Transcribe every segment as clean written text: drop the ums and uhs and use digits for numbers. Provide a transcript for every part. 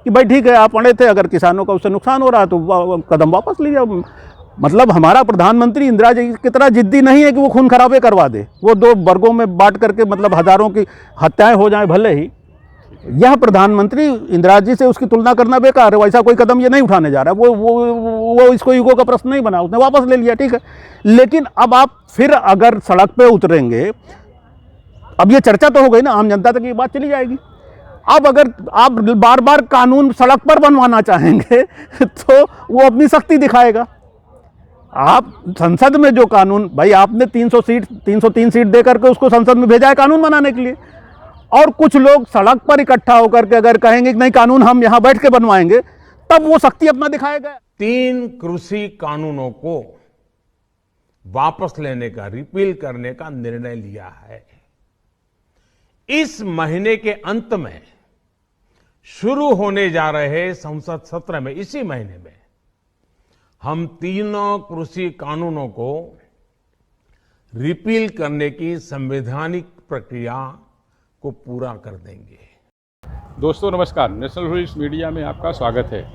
कि भाई ठीक है आप अड़े थे, अगर किसानों का उससे नुकसान हो रहा है तो कदम वापस लीजिए। मतलब हमारा प्रधानमंत्री इंदिरा जी की तरह जिद्दी नहीं है कि वो खून खराबे करवा दे, वो दो वर्गों में बांट करके मतलब हज़ारों की हत्याएं हो जाएं भले ही। यह प्रधानमंत्री इंदिरा जी से उसकी तुलना करना बेकार है। वैसा कोई कदम ये नहीं उठाने जा रहा है। वो इसको ईगो का प्रश्न नहीं बना, उसने वापस ले लिया, ठीक है। लेकिन अब आप फिर अगर सड़क पे उतरेंगे, अब ये चर्चा तो हो गई ना, आम जनता तक ये बात चली जाएगी। अब अगर आप बार बार कानून सड़क पर बनवाना चाहेंगे तो वो अपनी सख्ती दिखाएगा। आप संसद में जो कानून, भाई आपने 303 सीट दे करके उसको संसद में भेजा है कानून बनाने के लिए, और कुछ लोग सड़क पर इकट्ठा होकर के अगर कहेंगे कि नहीं कानून हम यहां बैठ के बनवाएंगे, तब वो सख्ती अपना दिखाएगा। 3 कृषि कानूनों को वापस लेने का, रिपील करने का निर्णय लिया है। इस महीने के अंत में शुरू होने जा रहे संसद सत्र में, इसी महीने में हम तीनों कृषि कानूनों को रिपील करने की संवैधानिक प्रक्रिया को पूरा कर देंगे। दोस्तों नमस्कार, नेशनल वॉइस मीडिया में आपका स्वागत है।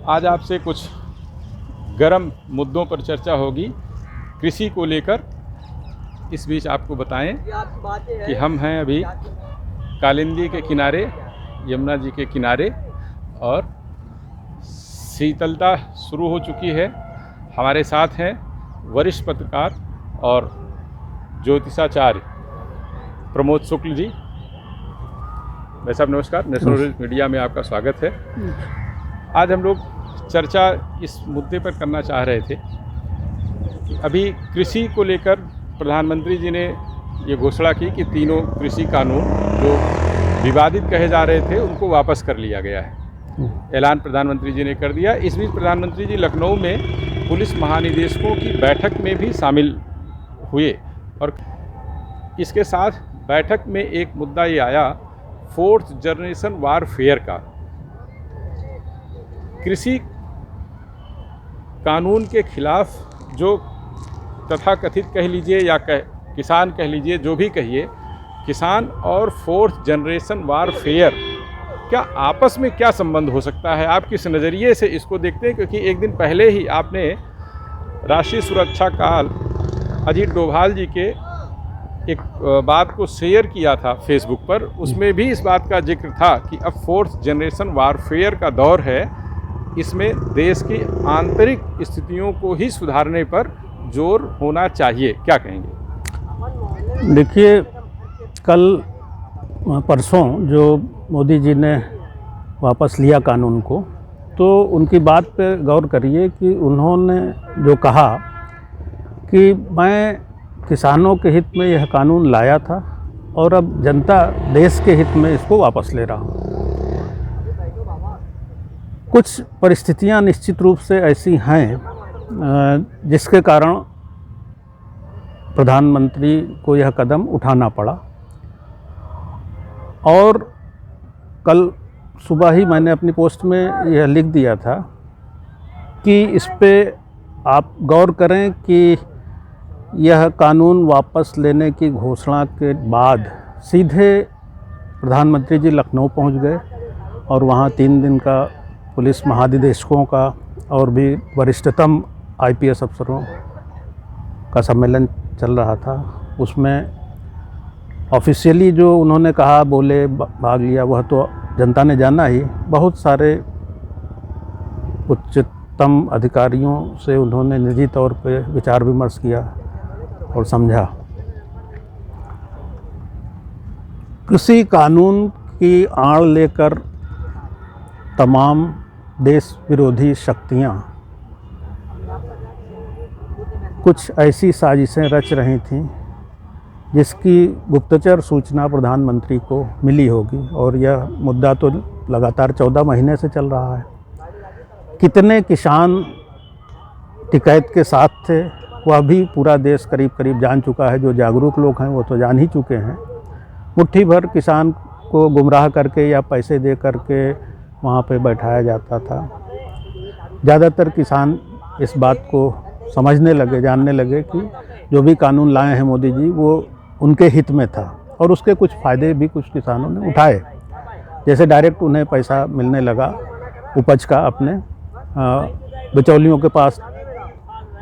आज आपसे कुछ गर्म मुद्दों पर चर्चा होगी कृषि को लेकर। इस बीच आपको बताएं कि हम हैं अभी कालिंदी के किनारे, यमुना जी के किनारे, और शीतलता शुरू हो चुकी है। हमारे साथ हैं वरिष्ठ पत्रकार और ज्योतिषाचार्य प्रमोद शुक्ल जी। भाई साहब नमस्कार, नेशनल मीडिया में आपका स्वागत है। आज हम लोग चर्चा इस मुद्दे पर करना चाह रहे थे कि अभी कृषि को लेकर प्रधानमंत्री जी ने ये घोषणा की कि तीनों कृषि कानून जो विवादित कहे जा रहे थे उनको वापस कर लिया गया है। ऐलान प्रधानमंत्री जी ने कर दिया। इस बीच प्रधानमंत्री जी लखनऊ में पुलिस महानिदेशकों की बैठक में भी शामिल हुए, और इसके साथ बैठक में एक मुद्दा ये आया 4th जनरेशन वारफेयर का। कृषि कानून के खिलाफ जो तथाकथित कह लीजिए या किसान कह लीजिए, जो भी कहिए, किसान और 4th जनरेशन वारफेयर क्या आपस में क्या संबंध हो सकता है? आप किस नज़रिए से इसको देखते हैं? क्योंकि एक दिन पहले ही आपने राष्ट्रीय सुरक्षा काल अजीत डोभाल जी के एक बात को शेयर किया था फेसबुक पर। उसमें भी इस बात का जिक्र था कि अब 4th जनरेशन वारफेयर का दौर है, इसमें देश की आंतरिक स्थितियों को ही सुधारने पर जोर होना चाहिए। क्या कहेंगे? देखिए, कल परसों जो मोदी जी ने वापस लिया कानून को, तो उनकी बात पे गौर करिए कि उन्होंने जो कहा कि मैं किसानों के हित में यह कानून लाया था और अब जनता देश के हित में इसको वापस ले रहा हूँ। कुछ परिस्थितियाँ निश्चित रूप से ऐसी हैं जिसके कारण प्रधानमंत्री को यह कदम उठाना पड़ा, और कल सुबह ही मैंने अपनी पोस्ट में यह लिख दिया था कि इस पे आप गौर करें कि यह कानून वापस लेने की घोषणा के बाद सीधे प्रधानमंत्री जी लखनऊ पहुंच गए, और वहां 3 दिन का पुलिस महानिदेशकों का और भी वरिष्ठतम IPS अफसरों का सम्मेलन चल रहा था। उसमें ऑफिशियली जो उन्होंने कहा, बोले, भाग लिया, वह तो जनता ने जाना ही। बहुत सारे उच्चतम अधिकारियों से उन्होंने निजी तौर पे विचार विमर्श किया और समझा। कृषि कानून की आड़ लेकर तमाम देश विरोधी शक्तियां कुछ ऐसी साजिशें रच रही थीं जिसकी गुप्तचर सूचना प्रधानमंत्री को मिली होगी, और यह मुद्दा तो लगातार 14 महीने से चल रहा है। कितने किसान टिकैत के साथ थे वह भी पूरा देश करीब करीब जान चुका है। जो जागरूक लोग हैं वो तो जान ही चुके हैं। मुट्ठी भर किसान को गुमराह करके या पैसे दे करके वहाँ पे बैठाया जाता था। ज़्यादातर किसान इस बात को समझने लगे, जानने लगे कि जो भी कानून लाए हैं मोदी जी वो उनके हित में था, और उसके कुछ फ़ायदे भी कुछ किसानों ने उठाए। जैसे डायरेक्ट उन्हें पैसा मिलने लगा उपज का अपने बिचौलियों के पास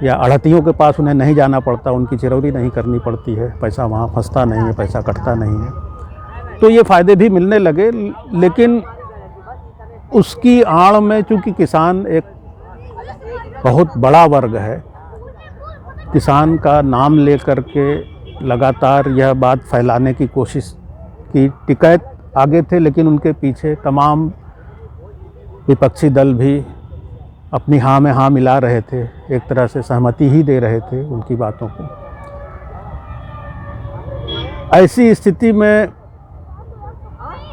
या आढ़तियों के पास उन्हें नहीं जाना पड़ता, उनकी चिरौरी नहीं करनी पड़ती है, पैसा वहाँ फंसता नहीं है, पैसा कटता नहीं है। तो ये फ़ायदे भी मिलने लगे, लेकिन उसकी आड़ में चूँकि किसान एक बहुत बड़ा वर्ग है, किसान का नाम लेकर के लगातार यह बात फैलाने की कोशिश की। टिकैत आगे थे, लेकिन उनके पीछे तमाम विपक्षी दल भी अपनी हाँ में हाँ मिला रहे थे, एक तरह से सहमति ही दे रहे थे उनकी बातों को। ऐसी स्थिति में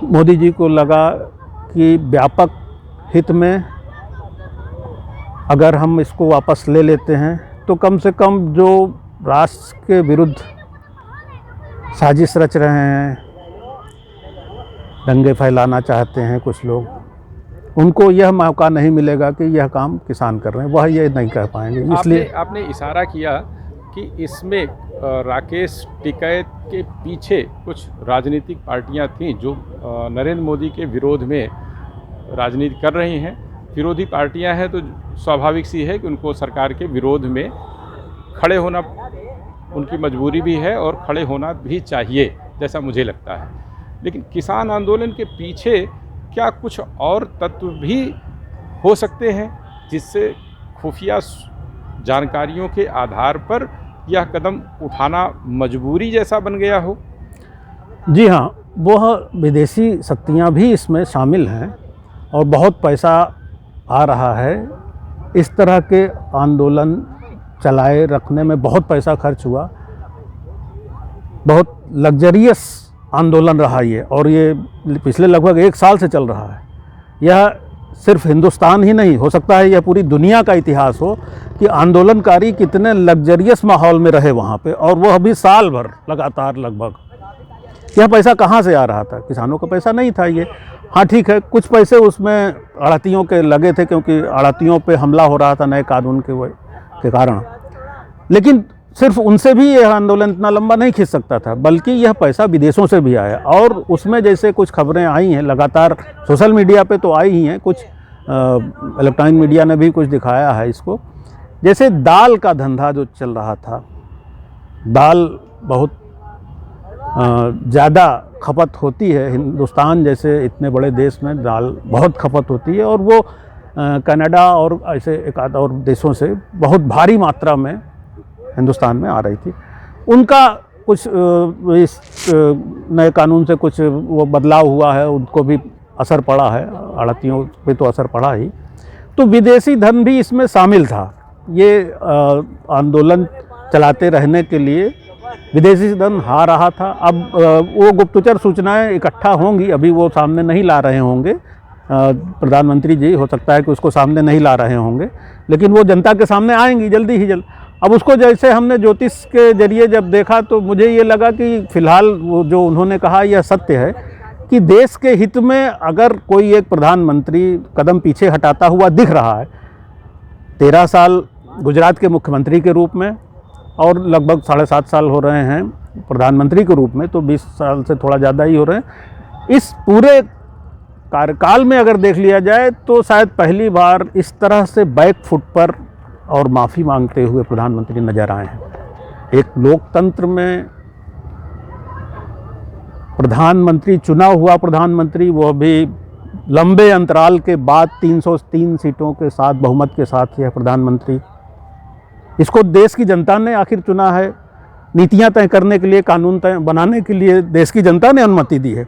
मोदी जी को लगा कि व्यापक हित में अगर हम इसको वापस ले लेते हैं तो कम से कम जो राष्ट्र के विरुद्ध साजिश रच रहे हैं, दंगे फैलाना चाहते हैं कुछ लोग, उनको यह मौका नहीं मिलेगा कि यह काम किसान कर रहे हैं, वह ये नहीं कर पाएंगे। इसलिए आपने इशारा किया कि इसमें राकेश टिकैत के पीछे कुछ राजनीतिक पार्टियां थीं जो नरेंद्र मोदी के विरोध में राजनीति कर रही हैं। विरोधी पार्टियां हैं तो स्वाभाविक सी है कि उनको सरकार के विरोध में खड़े होना उनकी मजबूरी भी है और खड़े होना भी चाहिए, जैसा मुझे लगता है। लेकिन किसान आंदोलन के पीछे क्या कुछ और तत्व भी हो सकते हैं जिससे खुफिया जानकारियों के आधार पर यह कदम उठाना मजबूरी जैसा बन गया हो? जी हाँ, वह विदेशी शक्तियाँ भी इसमें शामिल हैं और बहुत पैसा आ रहा है। इस तरह के आंदोलन चलाए रखने में बहुत पैसा खर्च हुआ, बहुत लग्जरियस आंदोलन रहा ये, और ये पिछले लगभग 1 साल से चल रहा है। यह सिर्फ हिंदुस्तान ही नहीं, हो सकता है यह पूरी दुनिया का इतिहास हो कि आंदोलनकारी कितने लग्जरियस माहौल में रहे वहाँ पे, और वह अभी साल भर लगातार लगभग। यह पैसा कहाँ से आ रहा था? किसानों का पैसा नहीं था ये। हाँ ठीक है, कुछ पैसे उसमें आढ़तियों के लगे थे क्योंकि आढ़तियों पे हमला हो रहा था नए कानून के कारण, लेकिन सिर्फ उनसे भी यह आंदोलन इतना लंबा नहीं खींच सकता था, बल्कि यह पैसा विदेशों से भी आया। और उसमें जैसे कुछ खबरें आई हैं लगातार सोशल मीडिया पे तो आई ही हैं, कुछ इलेक्ट्रॉनिक मीडिया ने भी कुछ दिखाया है इसको। जैसे दाल का धंधा जो चल रहा था, दाल बहुत ज़्यादा खपत होती है, हिंदुस्तान जैसे इतने बड़े देश में दाल बहुत खपत होती है, और वो कनाडा और ऐसे एक आध और देशों से बहुत भारी मात्रा में हिंदुस्तान में आ रही थी। उनका कुछ इस नए कानून से कुछ वो बदलाव हुआ है, उनको भी असर पड़ा है, आढ़तियों पे तो असर पड़ा ही। तो विदेशी धन भी इसमें शामिल था। ये आंदोलन चलाते रहने के लिए विदेशी धन आ रहा था। अब वो गुप्तचर सूचनाएं इकट्ठा होंगी, अभी वो सामने नहीं ला रहे होंगे प्रधानमंत्री जी, हो सकता है कि उसको सामने नहीं ला रहे होंगे, लेकिन वो जनता के सामने आएंगी जल्दी ही जल्द। अब उसको जैसे हमने ज्योतिष के जरिए जब देखा तो मुझे ये लगा कि फ़िलहाल वो जो उन्होंने कहा यह सत्य है कि देश के हित में अगर कोई एक प्रधानमंत्री कदम पीछे हटाता हुआ दिख रहा है, 13 साल गुजरात के मुख्यमंत्री के रूप में और लगभग 7.5 साल हो रहे हैं प्रधानमंत्री के रूप में, तो 20 साल से थोड़ा ज़्यादा ही हो रहे हैं। इस पूरे कार्यकाल में अगर देख लिया जाए तो शायद पहली बार इस तरह से बैक फुट पर और माफ़ी मांगते हुए प्रधानमंत्री नजर आए हैं। एक लोकतंत्र में प्रधानमंत्री, चुना हुआ प्रधानमंत्री, वो भी लंबे अंतराल के बाद 303 सीटों के साथ बहुमत के साथ यह प्रधानमंत्री, इसको देश की जनता ने आखिर चुना है। नीतियां तय करने के लिए, कानून तय बनाने के लिए देश की जनता ने अनुमति दी है।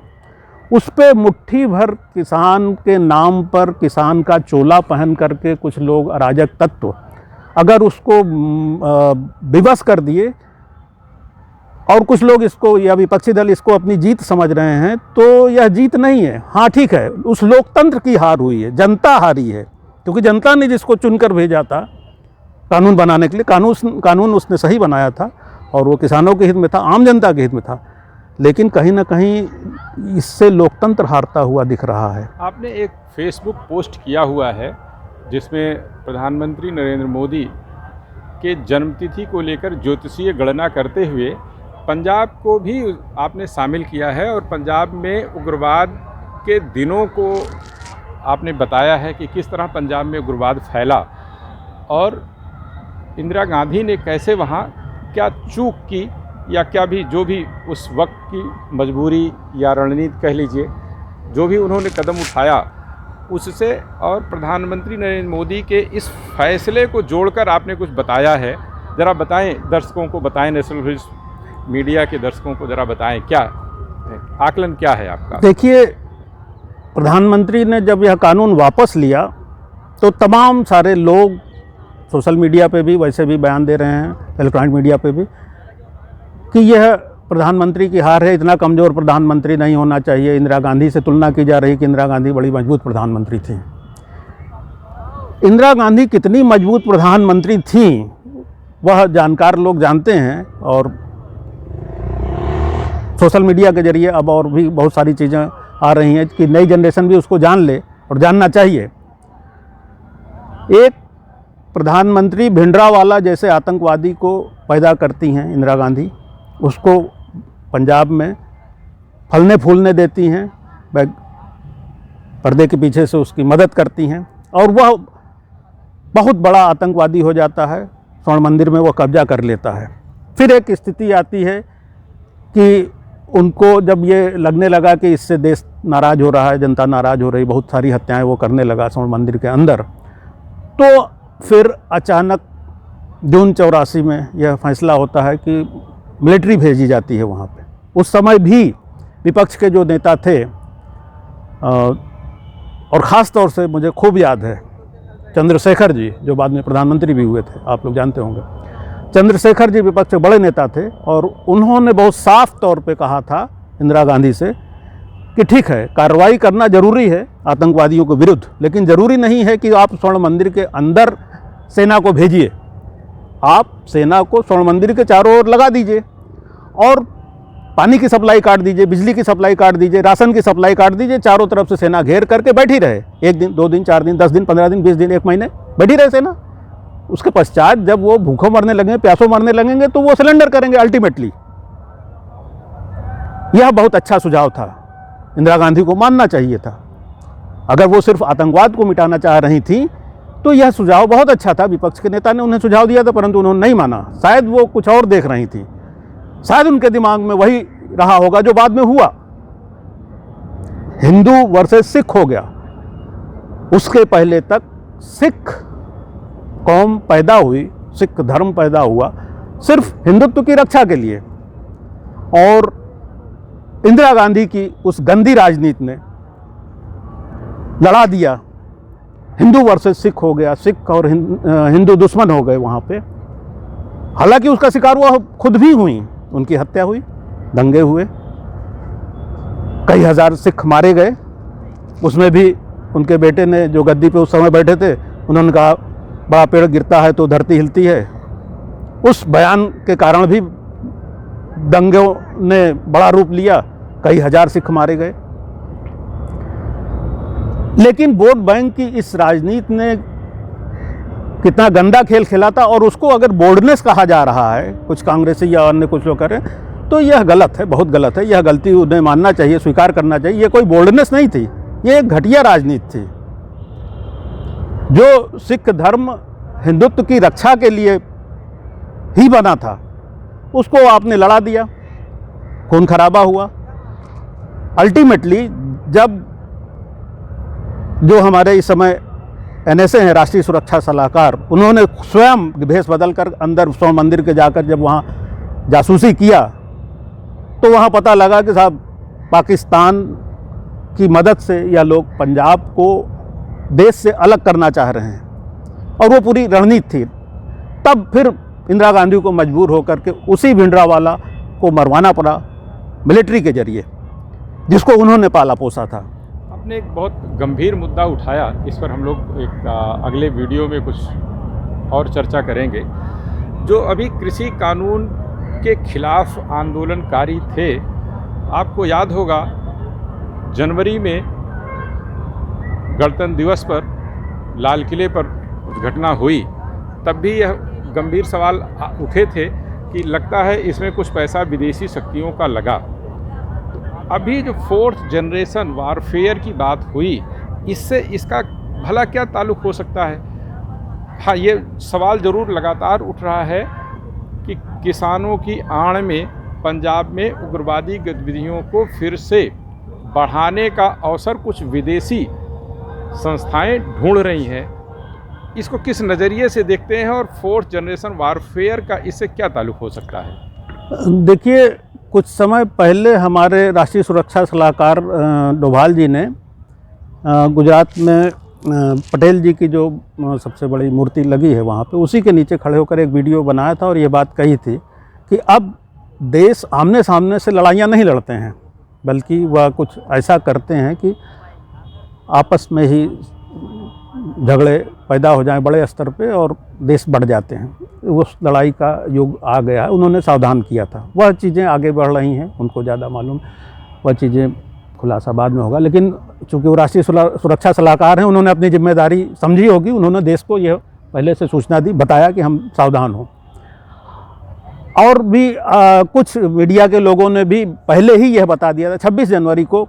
उस पर मुट्ठी भर किसान के नाम पर, किसान का चोला पहन करके कुछ लोग अराजक तत्व अगर उसको विवश कर दिए और कुछ लोग इसको या विपक्षी दल इसको अपनी जीत समझ रहे हैं, तो यह जीत नहीं है। हाँ ठीक है, उस लोकतंत्र की हार हुई है, जनता हारी है, क्योंकि जनता ने जिसको चुनकर भेजा था कानून बनाने के लिए, कानून उसने सही बनाया था और वो किसानों के हित में था, आम जनता के हित में था, लेकिन कहीं ना कहीं इससे लोकतंत्र हारता हुआ दिख रहा है। आपने एक फेसबुक पोस्ट किया हुआ है जिसमें प्रधानमंत्री नरेंद्र मोदी के जन्मतिथि को लेकर ज्योतिषीय गणना करते हुए पंजाब को भी आपने शामिल किया है और पंजाब में उग्रवाद के दिनों को आपने बताया है कि किस तरह पंजाब में उग्रवाद फैला और इंदिरा गांधी ने कैसे वहाँ क्या चूक की या क्या भी जो भी उस वक्त की मजबूरी या रणनीति कह लीजिए, जो भी उन्होंने कदम उठाया उससे और प्रधानमंत्री नरेंद्र मोदी के इस फैसले को जोड़कर आपने कुछ बताया है। ज़रा बताएं, दर्शकों को बताएं, नेशनल न्यूज़ मीडिया के दर्शकों को ज़रा बताएं क्या आकलन क्या है आपका। देखिए, प्रधानमंत्री ने जब यह कानून वापस लिया तो तमाम सारे लोग सोशल मीडिया पे भी वैसे भी बयान दे रहे हैं, इलेक्ट्रॉनिक मीडिया पे भी, कि यह प्रधानमंत्री की हार है, इतना कमज़ोर प्रधानमंत्री नहीं होना चाहिए। इंदिरा गांधी से तुलना की जा रही कि इंदिरा गांधी बड़ी मजबूत प्रधानमंत्री थी। इंदिरा गांधी कितनी मजबूत प्रधानमंत्री थी वह जानकार लोग जानते हैं, और सोशल मीडिया के जरिए अब और भी बहुत सारी चीज़ें आ रही हैं कि नई जनरेशन भी उसको जान ले और जानना चाहिए। एक प्रधानमंत्री भिंडरावाला जैसे आतंकवादी को पैदा करती हैं इंदिरा गांधी, उसको पंजाब में फलने फूलने देती हैं, पर्दे के पीछे से उसकी मदद करती हैं, और वह बहुत बड़ा आतंकवादी हो जाता है। स्वर्ण मंदिर में वो कब्जा कर लेता है। फिर एक स्थिति आती है कि उनको जब ये लगने लगा कि इससे देश नाराज़ हो रहा है, जनता नाराज़ हो रही, बहुत सारी हत्याएं वो करने लगा स्वर्ण मंदिर के अंदर, तो फिर अचानक जून 84 में यह फैसला होता है कि मिलिट्री भेजी जाती है वहाँ पे। उस समय भी विपक्ष के जो नेता थे, और ख़ास तौर से मुझे खूब याद है चंद्रशेखर जी, जो बाद में प्रधानमंत्री भी हुए थे, आप लोग जानते होंगे। चंद्रशेखर जी विपक्ष के बड़े नेता थे, और उन्होंने बहुत साफ तौर पे कहा था इंदिरा गांधी से कि ठीक है, कार्रवाई करना जरूरी है आतंकवादियों के विरुद्ध, लेकिन ज़रूरी नहीं है कि आप स्वर्ण मंदिर के अंदर सेना को भेजिए। आप सेना को स्वर्ण मंदिर के चारों ओर लगा दीजिए और पानी की सप्लाई काट दीजिए, बिजली की सप्लाई काट दीजिए, राशन की सप्लाई काट दीजिए, चारों तरफ से सेना घेर करके बैठी रहे। 1 दिन, 2 दिन, 4 दिन, 10 दिन, 15 दिन, 20 दिन, 1 महीने बैठी रहे सेना। उसके पश्चात जब वो भूखों मरने लगेंगे, प्यासों मरने लगेंगे, तो वो सरेंडर करेंगे अल्टीमेटली। यह बहुत अच्छा सुझाव था, इंदिरा गांधी को मानना चाहिए था। अगर वो सिर्फ आतंकवाद को मिटाना चाह रही थी तो यह सुझाव बहुत अच्छा था। विपक्ष के नेता ने उन्हें सुझाव दिया था, परंतु उन्होंने नहीं माना। शायद वो कुछ और देख रही थी, शायद उनके दिमाग में वही रहा होगा जो बाद में हुआ, हिंदू वर्सेस सिख हो गया। उसके पहले तक सिख कौम पैदा हुई, सिख धर्म पैदा हुआ सिर्फ हिंदुत्व की रक्षा के लिए, और इंदिरा गांधी की उस गंदी राजनीति ने लड़ा दिया। हिंदू वर्सेस सिख हो गया, सिख और हिंदू दुश्मन हो गए वहाँ पे। हालांकि उसका शिकार वो खुद भी हुई, उनकी हत्या हुई, दंगे हुए, कई हजार सिख मारे गए। उसमें भी उनके बेटे ने, जो गद्दी पे उस समय बैठे थे, उन्होंने कहा बड़ा पेड़ गिरता है तो धरती हिलती है। उस बयान के कारण भी दंगों ने बड़ा रूप लिया, कई हजार सिख मारे गए। लेकिन वोट बैंक की इस राजनीति ने कितना गंदा खेल खेला था, और उसको अगर बोल्डनेस कहा जा रहा है, कुछ कांग्रेसी या अन्य कुछ लोग करें, तो यह गलत है, बहुत गलत है। यह गलती उन्हें मानना चाहिए, स्वीकार करना चाहिए। ये कोई बोल्डनेस नहीं थी, ये एक घटिया राजनीति थी। जो सिख धर्म हिंदुत्व की रक्षा के लिए ही बना था, उसको आपने लड़ा दिया, खून खराबा हुआ। अल्टीमेटली जब जो हमारे इस समय NSA हैं, राष्ट्रीय सुरक्षा सलाहकार, उन्होंने स्वयं भेष बदलकर अंदर स्वर्ण मंदिर के जाकर जब वहाँ जासूसी किया, तो वहाँ पता लगा कि साहब पाकिस्तान की मदद से यह लोग पंजाब को देश से अलग करना चाह रहे हैं, और वो पूरी रणनीति थी। तब फिर इंदिरा गांधी को मजबूर होकर के उसी भिंडरावाला को मरवाना पड़ा मिलिट्री के जरिए, जिसको उन्होंने पाला पोसा था। आपने एक बहुत गंभीर मुद्दा उठाया, इस पर हम लोग एक अगले वीडियो में कुछ और चर्चा करेंगे। जो अभी कृषि कानून के खिलाफ आंदोलनकारी थे, आपको याद होगा जनवरी में गणतंत्र दिवस पर लाल किले पर घटना हुई, तब भी यह गंभीर सवाल उठे थे कि लगता है इसमें कुछ पैसा विदेशी शक्तियों का लगा। अभी जो 4th जनरेशन वारफेयर की बात हुई, इससे इसका भला क्या ताल्लुक़ हो सकता है? हाँ, ये सवाल ज़रूर लगातार उठ रहा है कि किसानों की आड़ में पंजाब में उग्रवादी गतिविधियों को फिर से बढ़ाने का अवसर कुछ विदेशी संस्थाएं ढूंढ रही हैं। इसको किस नज़रिए से देखते हैं और 4th जनरेशन वारफेयर का इससे क्या ताल्लुक़ हो सकता है? देखिए, कुछ समय पहले हमारे राष्ट्रीय सुरक्षा सलाहकार डोभाल जी ने गुजरात में पटेल जी की जो सबसे बड़ी मूर्ति लगी है वहाँ पे, उसी के नीचे खड़े होकर एक वीडियो बनाया था और ये बात कही थी कि अब देश आमने सामने से लड़ाइयाँ नहीं लड़ते हैं, बल्कि वह कुछ ऐसा करते हैं कि आपस में ही झगड़े पैदा हो जाएं बड़े स्तर पे और देश बढ़ जाते हैं। उस लड़ाई का युग आ गया है, उन्होंने सावधान किया था। वह चीज़ें आगे बढ़ रही हैं, उनको ज़्यादा मालूम, वह चीज़ें खुलासा बाद में होगा। लेकिन चूँकि वो राष्ट्रीय सुरक्षा सलाहकार हैं, उन्होंने अपनी जिम्मेदारी समझी होगी, उन्होंने देश को यह पहले से सूचना दी, बताया कि हम सावधान हों। और भी कुछ मीडिया के लोगों ने भी पहले ही यह बता दिया था। 26 जनवरी को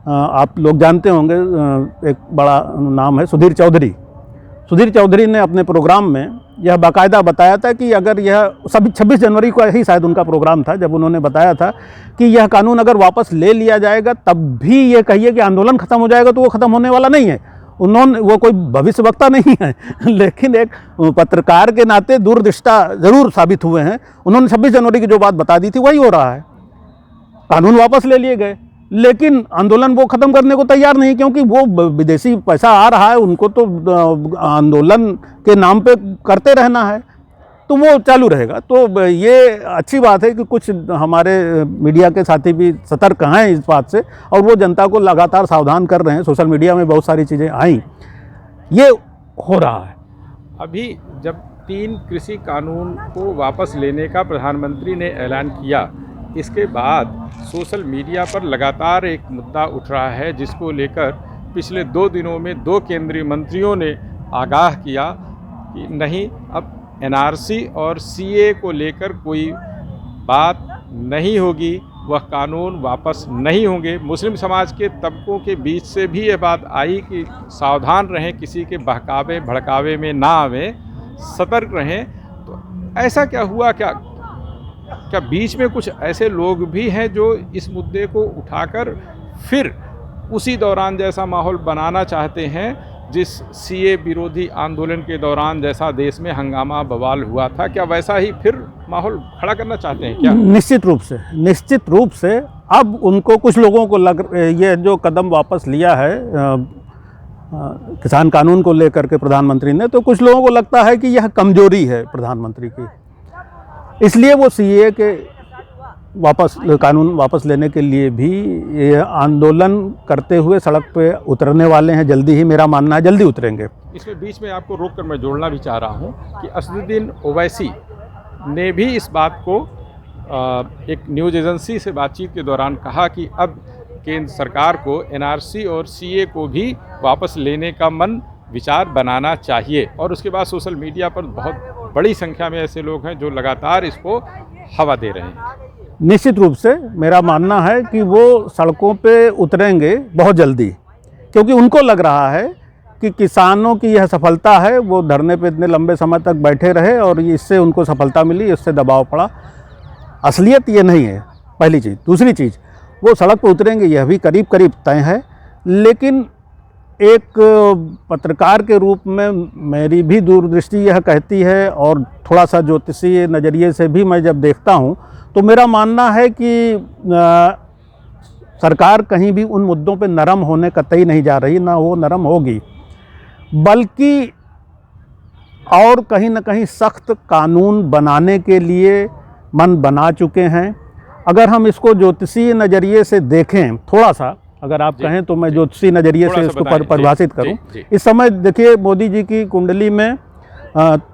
आप लोग जानते होंगे, एक बड़ा नाम है सुधीर चौधरी। सुधीर चौधरी ने अपने प्रोग्राम में यह बाकायदा बताया था कि अगर यह सभी 26 जनवरी को ही शायद उनका प्रोग्राम था, जब उन्होंने बताया था कि यह कानून अगर वापस ले लिया जाएगा तब भी ये कहिए कि आंदोलन ख़त्म हो जाएगा, तो वो ख़त्म होने वाला नहीं है। वो कोई भविष्यवक्ता नहीं है लेकिन एक पत्रकार के नाते दूरदृष्टा ज़रूर साबित हुए हैं। उन्होंने 26 जनवरी की जो बात बता दी थी वही हो रहा है। कानून वापस ले लिए गए, लेकिन आंदोलन वो ख़त्म करने को तैयार नहीं, क्योंकि वो विदेशी पैसा आ रहा है, उनको तो आंदोलन के नाम पे करते रहना है, तो वो चालू रहेगा। तो ये अच्छी बात है कि कुछ हमारे मीडिया के साथी भी सतर्क हैं इस बात से, और वो जनता को लगातार सावधान कर रहे हैं। सोशल मीडिया में बहुत सारी चीज़ें आई, ये हो रहा है। अभी जब 3 कृषि कानून को वापस लेने का प्रधानमंत्री ने ऐलान किया, इसके बाद सोशल मीडिया पर लगातार एक मुद्दा उठ रहा है, जिसको लेकर पिछले 2 दिनों में 2 केंद्रीय मंत्रियों ने आगाह किया कि नहीं, अब एनआरसी और सीए को लेकर कोई बात नहीं होगी, वह कानून वापस नहीं होंगे। मुस्लिम समाज के तबकों के बीच से भी ये बात आई कि सावधान रहें, किसी के बहकावे भड़कावे में ना आवें, सतर्क रहें। तो ऐसा क्या हुआ? क्या बीच में कुछ ऐसे लोग भी हैं जो इस मुद्दे को उठाकर फिर उसी दौरान जैसा माहौल बनाना चाहते हैं जिस सीए विरोधी आंदोलन के दौरान जैसा देश में हंगामा बवाल हुआ था? क्या वैसा ही फिर माहौल खड़ा करना चाहते हैं क्या? निश्चित रूप से अब उनको, कुछ लोगों को ये जो कदम वापस लिया है किसान कानून को लेकर के प्रधानमंत्री ने, तो कुछ लोगों को लगता है कि यह कमजोरी है प्रधानमंत्री की, इसलिए वो सीए के कानून वापस लेने के लिए भी ये आंदोलन करते हुए सड़क पे उतरने वाले हैं। जल्दी ही, मेरा मानना है जल्दी उतरेंगे। इसमें बीच में आपको रोककर मैं जोड़ना भी चाह रहा हूँ कि असदुद्दीन ओवैसी ने भी इस बात को एक न्यूज़ एजेंसी से बातचीत के दौरान कहा कि अब केंद्र सरकार को एनआरसी और सीए को भी वापस लेने का मन विचार बनाना चाहिए। और उसके बाद सोशल मीडिया पर बहुत बड़ी संख्या में ऐसे लोग हैं जो लगातार इसको हवा दे रहे हैं। निश्चित रूप से मेरा मानना है कि वो सड़कों पे उतरेंगे बहुत जल्दी, क्योंकि उनको लग रहा है कि किसानों की यह सफलता है। वो धरने पे इतने लंबे समय तक बैठे रहे और इससे उनको सफलता मिली, इससे दबाव पड़ा। असलियत ये नहीं है, पहली चीज़। दूसरी चीज़, वो सड़क पर उतरेंगे यह भी करीब करीब तय है, लेकिन एक पत्रकार के रूप में मेरी भी दूरदृष्टि यह कहती है, और थोड़ा सा ज्योतिषीय नज़रिए से भी मैं जब देखता हूँ तो मेरा मानना है कि सरकार कहीं भी उन मुद्दों पे नरम होने कतई नहीं जा रही, ना वो नरम होगी, बल्कि और कहीं ना कहीं सख्त कानून बनाने के लिए मन बना चुके हैं। अगर हम इसको ज्योतिषीय नज़रिए से देखें, थोड़ा सा अगर आप कहें तो मैं ज्योतिषीय नज़रिए से इसको परिभाषित करूं। इस समय देखिए, मोदी जी की कुंडली में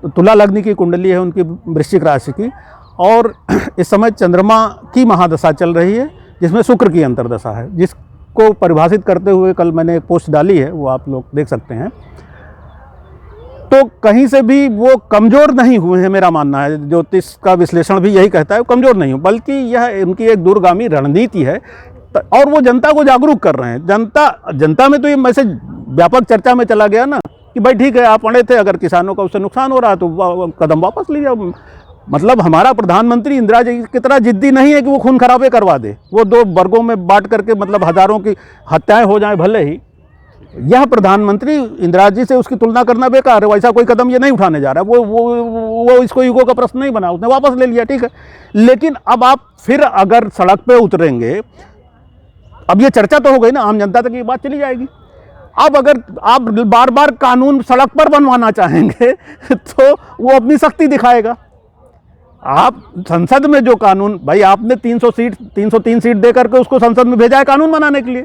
तुला लग्न की कुंडली है उनकी, वृश्चिक राशि की, और इस समय चंद्रमा की महादशा चल रही है जिसमें शुक्र की अंतर्दशा है, जिसको परिभाषित करते हुए कल मैंने एक पोस्ट डाली है, वो आप लोग देख सकते हैं। तो कहीं से भी वो कमज़ोर नहीं हुए हैं, मेरा मानना है। ज्योतिष का विश्लेषण भी यही कहता है, वो कमज़ोर नहीं हो, बल्कि यह उनकी एक दूरगामी रणनीति है और वो जनता को जागरूक कर रहे हैं। जनता में तो ये मैसेज व्यापक चर्चा में चला गया ना कि भाई ठीक है, आप पढ़े थे, अगर किसानों का उससे नुकसान हो रहा है तो कदम वापस लीजिए। मतलब हमारा प्रधानमंत्री इंदिरा जी की तरह जिद्दी नहीं है कि वो खून खराबे करवा दे, वो दो वर्गों में बांट करके मतलब हजारों की हत्याएं हो जाएं भले ही। यह प्रधानमंत्री इंदिरा जी से उसकी तुलना करना बेकार है। वैसा कोई कदम ये नहीं उठाने जा रहा है। वो इसको ईगो का प्रश्न नहीं बना, उसने वापस ले लिया, ठीक है। लेकिन अब आप फिर अगर सड़क पे उतरेंगे, अब ये चर्चा तो हो गई ना, आम जनता तक ये बात चली जाएगी। अब अगर आप बार बार कानून सड़क पर बनवाना चाहेंगे तो वो अपनी सख्ती दिखाएगा। आप संसद में जो कानून, भाई आपने 303 सीट दे करके उसको संसद में भेजा है कानून बनाने के लिए,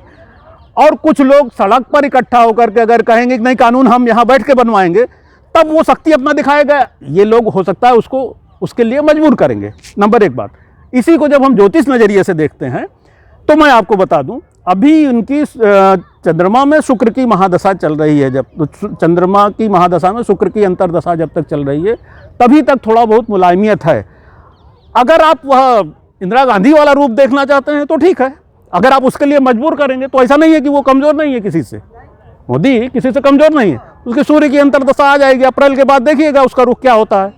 और कुछ लोग सड़क पर इकट्ठा होकर के अगर कहेंगे कि नहीं कानून हम यहाँ बैठ के बनवाएंगे, तब वो सख्ती अपना दिखाएगा। ये लोग हो सकता है उसको उसके लिए मजबूर करेंगे। नंबर एक बात, इसी को जब हम ज्योतिष नज़रिए से देखते हैं तो मैं आपको बता दूं, अभी उनकी चंद्रमा में शुक्र की महादशा चल रही है। जब चंद्रमा की महादशा में शुक्र की अंतर्दशा जब तक चल रही है, तभी तक थोड़ा बहुत मुलायमियत है। अगर आप वह इंदिरा गांधी वाला रूप देखना चाहते हैं तो ठीक है, अगर आप उसके लिए मजबूर करेंगे तो ऐसा नहीं है कि वो कमज़ोर नहीं है किसी से। मोदी किसी से कमज़ोर नहीं है, उसकी सूर्य की अंतर्दशा आ जाएगी, अप्रैल के बाद देखिएगा उसका रुख क्या होता है।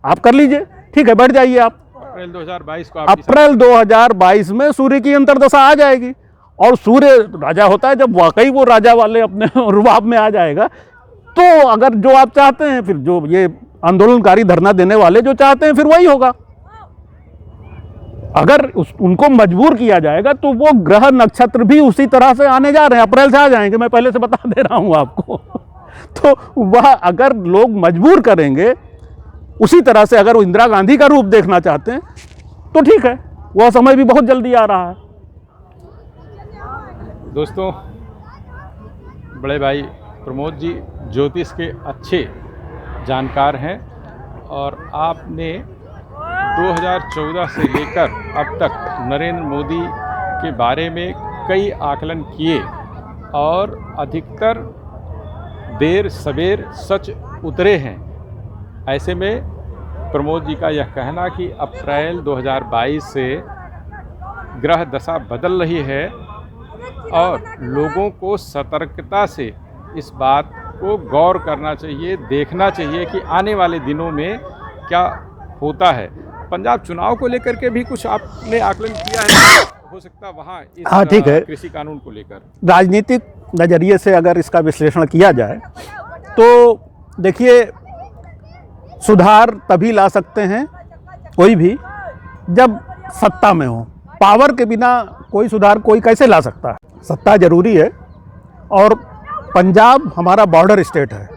आप कर लीजिए, ठीक है, बैठ जाइए आप। अप्रैल 2022 को अप्रैल 2022 में सूर्य की अंतर्दशा आ जाएगी, और सूर्य राजा होता है जब वाकई वो राजा वाले अपने रुबाब में आ जाएगा। तो अगर जो आप चाहते हैं, फिर जो ये आंदोलनकारी धरना देने वाले जो चाहते हैं, फिर वही होगा। अगर उनको मजबूर किया जाएगा तो वो ग्रह नक्षत्र भी उसी तरह से आने जा रहे हैं, अप्रैल से आ जाएंगे, मैं पहले से बता दे रहा हूं आपको। तो वह अगर लोग मजबूर करेंगे उसी तरह से, अगर वो इंदिरा गांधी का रूप देखना चाहते हैं तो ठीक है, वह समय भी बहुत जल्दी आ रहा है। दोस्तों, बड़े भाई प्रमोद जी ज्योतिष के अच्छे जानकार हैं, और आपने 2014 से लेकर अब तक नरेंद्र मोदी के बारे में कई आकलन किए, और अधिकतर देर सवेर सच उतरे हैं। ऐसे में प्रमोद जी का यह कहना कि अप्रैल 2022 से ग्रह दशा बदल रही है, और लोगों को सतर्कता से इस बात को गौर करना चाहिए, देखना चाहिए कि आने वाले दिनों में क्या होता है। पंजाब चुनाव को लेकर के भी कुछ आपने आकलन किया है, हो सकता वहाँ इस ठीक है, कृषि कानून को लेकर राजनीतिक नज़रिए से अगर इसका विश्लेषण किया जाए तो देखिए, सुधार तभी ला सकते हैं कोई भी जब सत्ता में हो। पावर के बिना कोई सुधार कोई कैसे ला सकता है? सत्ता जरूरी है, और पंजाब हमारा बॉर्डर स्टेट है।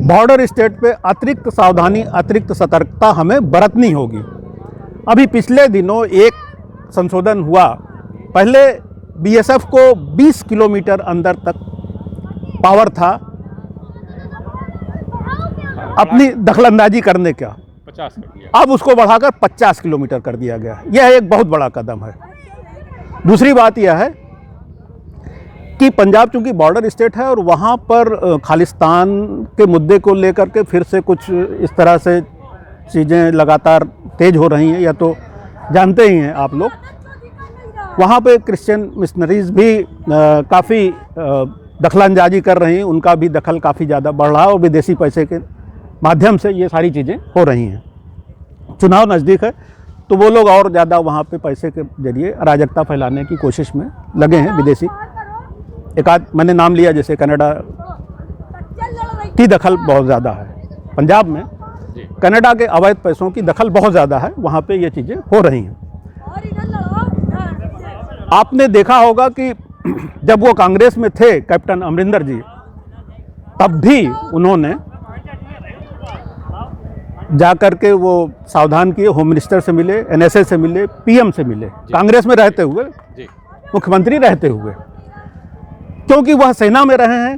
बॉर्डर स्टेट पे अतिरिक्त सावधानी, अतिरिक्त सतर्कता हमें बरतनी होगी। अभी पिछले दिनों एक संशोधन हुआ, पहले बीएसएफ को 20 किलोमीटर अंदर तक पावर था अपनी दखलंदाजी करने का, 50 कर दिया, अब उसको बढ़ाकर 50 किलोमीटर कर दिया गया। यह एक बहुत बड़ा कदम है। दूसरी बात यह है कि पंजाब चूंकि बॉर्डर स्टेट है, और वहाँ पर खालिस्तान के मुद्दे को लेकर के फिर से कुछ इस तरह से चीज़ें लगातार तेज हो रही हैं, या तो जानते ही हैं आप लोग। वहाँ पे क्रिश्चियन मिशनरीज भी काफ़ी दखलंदाजी कर रही हैं, उनका भी दखल काफ़ी ज़्यादा बढ़ रहा है, और विदेशी पैसे के माध्यम से ये सारी चीज़ें हो रही हैं। चुनाव नज़दीक है तो वो लोग और ज़्यादा वहाँ पे पैसे के जरिए अराजकता फैलाने की कोशिश में लगे हैं। विदेशी एक आध मैंने नाम लिया, जैसे कनाडा की दखल बहुत ज़्यादा है पंजाब में। कनाडा के अवैध पैसों की दखल बहुत ज़्यादा है, वहाँ पे ये चीज़ें हो रही हैं। आपने देखा होगा कि जब वो कांग्रेस में थे कैप्टन अमरिंदर जी, तब भी उन्होंने जाकर के वो सावधान किए, होम मिनिस्टर से मिले, एनएसए से मिले, पीएम से मिले, कांग्रेस में रहते हुए, मुख्यमंत्री रहते हुए, क्योंकि वह सेना में रहे हैं।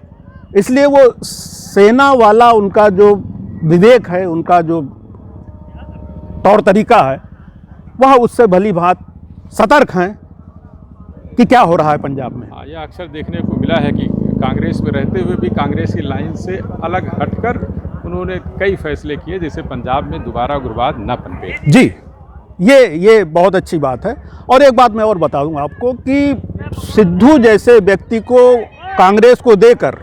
इसलिए वो सेना वाला उनका जो विवेक है, उनका जो तौर तरीका है, वह उससे भली भांति सतर्क हैं कि क्या हो रहा है पंजाब में। हाँ, यह अक्सर देखने को मिला है कि कांग्रेस में रहते हुए भी कांग्रेस की लाइन से अलग हटकर उन्होंने कई फैसले किए, जिससे पंजाब में दोबारा उग्रवाद न पनपे। जी, ये बहुत अच्छी बात है। और एक बात मैं और बता दूं आपको कि सिद्धू जैसे व्यक्ति को कांग्रेस को देकर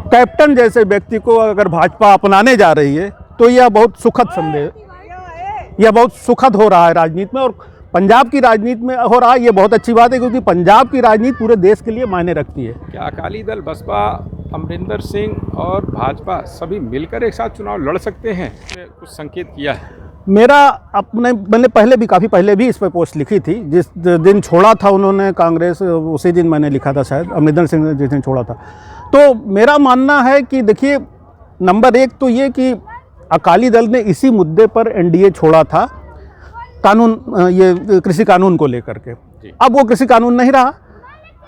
कैप्टन जैसे व्यक्ति को अगर भाजपा अपनाने जा रही है तो यह बहुत सुखद संदेश, यह बहुत सुखद हो रहा है राजनीति में, और पंजाब की राजनीति में हो रहा है। ये बहुत अच्छी बात है क्योंकि पंजाब की राजनीति पूरे देश के लिए मायने रखती है। क्या अकाली दल, बसपा, अमरिंदर सिंह और भाजपा सभी मिलकर एक साथ चुनाव लड़ सकते हैं? कुछ संकेत किया है? मैंने काफ़ी पहले भी इस पर पोस्ट लिखी थी। जिस दिन छोड़ा था उन्होंने कांग्रेस, उसी दिन मैंने लिखा था, शायद अमरिंदर सिंह ने जिस दिन छोड़ा था। तो मेरा मानना है कि देखिए, नंबर एक तो ये कि अकाली दल ने इसी मुद्दे पर एनडीए छोड़ा था, ये कृषि कानून को लेकर के। अब वो कृषि कानून नहीं रहा,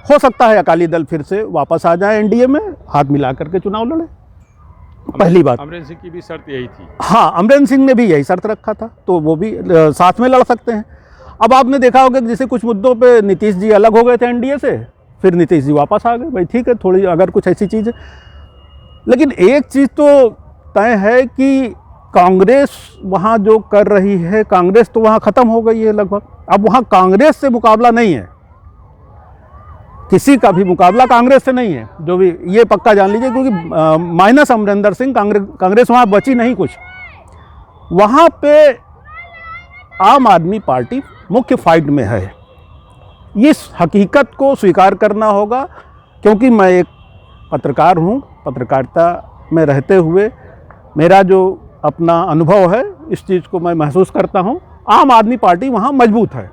हो सकता है अकाली दल फिर से वापस आ जाए एनडीए में, हाथ मिला करके चुनाव लड़े। पहली बात, अमरिंदर सिंह की भी शर्त यही थी। हाँ, अमरिंदर सिंह ने भी यही शर्त रखा था, तो वो भी साथ में लड़ सकते हैं। अब आपने देखा होगा कि जैसे कुछ मुद्दों पे नीतीश जी अलग हो गए थे एनडीए से, फिर नीतीश जी वापस आ गए। भाई ठीक है, थोड़ी अगर कुछ ऐसी चीज़ है, लेकिन एक चीज़ तो तय है कि कांग्रेस वहाँ जो कर रही है, कांग्रेस तो वहाँ ख़त्म हो गई है लगभग। अब वहाँ कांग्रेस से मुकाबला नहीं है, किसी का भी मुकाबला कांग्रेस से नहीं है, जो भी, ये पक्का जान लीजिए, क्योंकि माइनस अमरिंदर सिंह कांग्रेस वहाँ बची नहीं कुछ। वहाँ पे आम आदमी पार्टी मुख्य फाइट में है। इस हकीकत को स्वीकार करना होगा, क्योंकि मैं एक पत्रकार हूँ, पत्रकारिता में रहते हुए मेरा जो अपना अनुभव है, इस चीज़ को मैं महसूस करता हूँ। आम आदमी पार्टी वहाँ मजबूत है।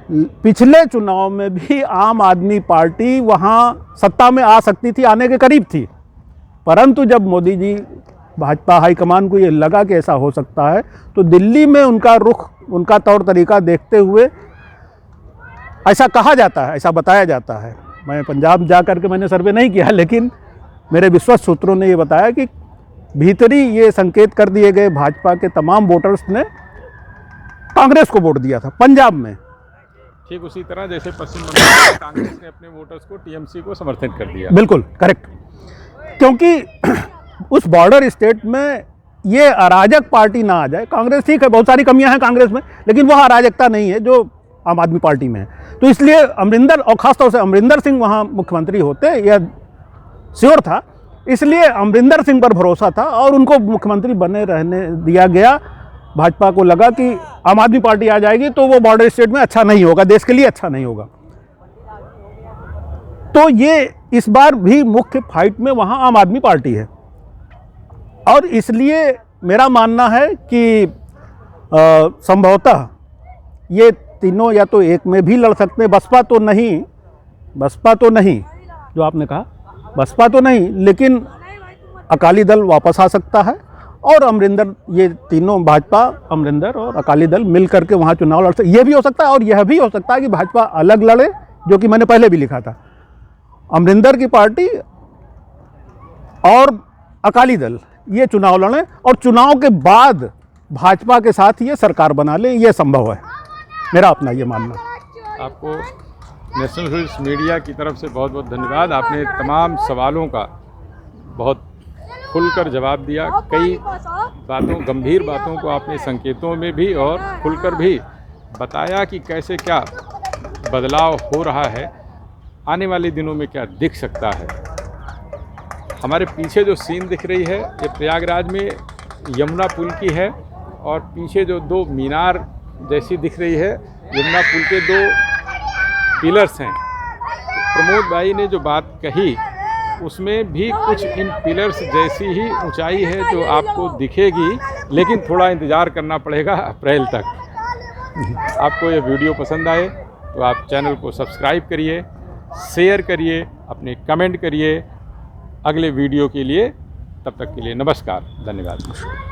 पिछले चुनाव में भी आम आदमी पार्टी वहाँ सत्ता में आ सकती थी, आने के करीब थी, परंतु जब मोदी जी, भाजपा हाईकमान को ये लगा कि ऐसा हो सकता है, तो दिल्ली में उनका रुख, उनका तौर तरीका देखते हुए, ऐसा कहा जाता है, ऐसा बताया जाता है, मैं पंजाब जा कर के मैंने सर्वे नहीं किया, लेकिन मेरे विश्वस्त सूत्रों ने ये बताया कि भीतरी ये संकेत कर दिए गए भाजपा के तमाम वोटर्स ने कांग्रेस को वोट दिया था पंजाब में। ठीक उसी तरह जैसे पश्चिम बंगाल में कांग्रेस ने अपने वोटर्स को टीएमसी को समर्थन कर दिया। बिल्कुल करेक्ट, क्योंकि उस बॉर्डर स्टेट में ये अराजक पार्टी ना आ जाए। कांग्रेस ठीक है, बहुत सारी कमियां हैं कांग्रेस में, लेकिन वह अराजकता नहीं है जो आम आदमी पार्टी में है। तो इसलिए अमरिंदर, और ख़ासतौर से अमरिंदर सिंह वहाँ मुख्यमंत्री होते, यह श्योर था, इसलिए अमरिंदर सिंह पर भरोसा था और उनको मुख्यमंत्री बने रहने दिया गया। भाजपा को लगा कि आम आदमी पार्टी आ जाएगी तो वो बॉर्डर स्टेट में अच्छा नहीं होगा, देश के लिए अच्छा नहीं होगा। तो ये इस बार भी मुख्य फाइट में वहाँ आम आदमी पार्टी है, और इसलिए मेरा मानना है कि संभवतः ये तीनों या तो एक में भी लड़ सकते हैं। बसपा तो नहीं, जो आपने कहा, बसपा तो नहीं, लेकिन अकाली दल वापस आ सकता है, और अमरिंदर, ये तीनों, भाजपा, अमरिंदर और अकाली दल मिल करके वहाँ चुनाव लड़ सकते। ये भी हो सकता है, और यह भी हो सकता है कि भाजपा अलग लड़े, जो कि मैंने पहले भी लिखा था। अमरिंदर की पार्टी और अकाली दल ये चुनाव लड़ें, और चुनाव के बाद भाजपा के साथ ये सरकार बना लें, ये संभव है, मेरा अपना ये मानना। आपको नेशनल ह्यूरिस्ट मीडिया की तरफ से बहुत बहुत धन्यवाद। आपने तमाम सवालों का बहुत खुलकर जवाब दिया। कई बातों, गंभीर बातों को आपने संकेतों में भी और खुलकर भी बताया कि कैसे क्या बदलाव हो रहा है, आने वाले दिनों में क्या दिख सकता है। हमारे पीछे जो सीन दिख रही है, ये प्रयागराज में यमुना पुल की है, और पीछे जो दो मीनार जैसी दिख रही है, यमुना पुल के दो पिलर्स हैं। प्रमोद भाई ने जो बात कही, उसमें भी कुछ इन पिलर्स जैसी ही ऊंचाई है जो आपको दिखेगी, लेकिन थोड़ा इंतज़ार करना पड़ेगा अप्रैल तक। आपको ये वीडियो पसंद आए तो आप चैनल को सब्सक्राइब करिए, शेयर करिए, अपने कमेंट करिए। अगले वीडियो के लिए, तब तक के लिए नमस्कार, धन्यवाद।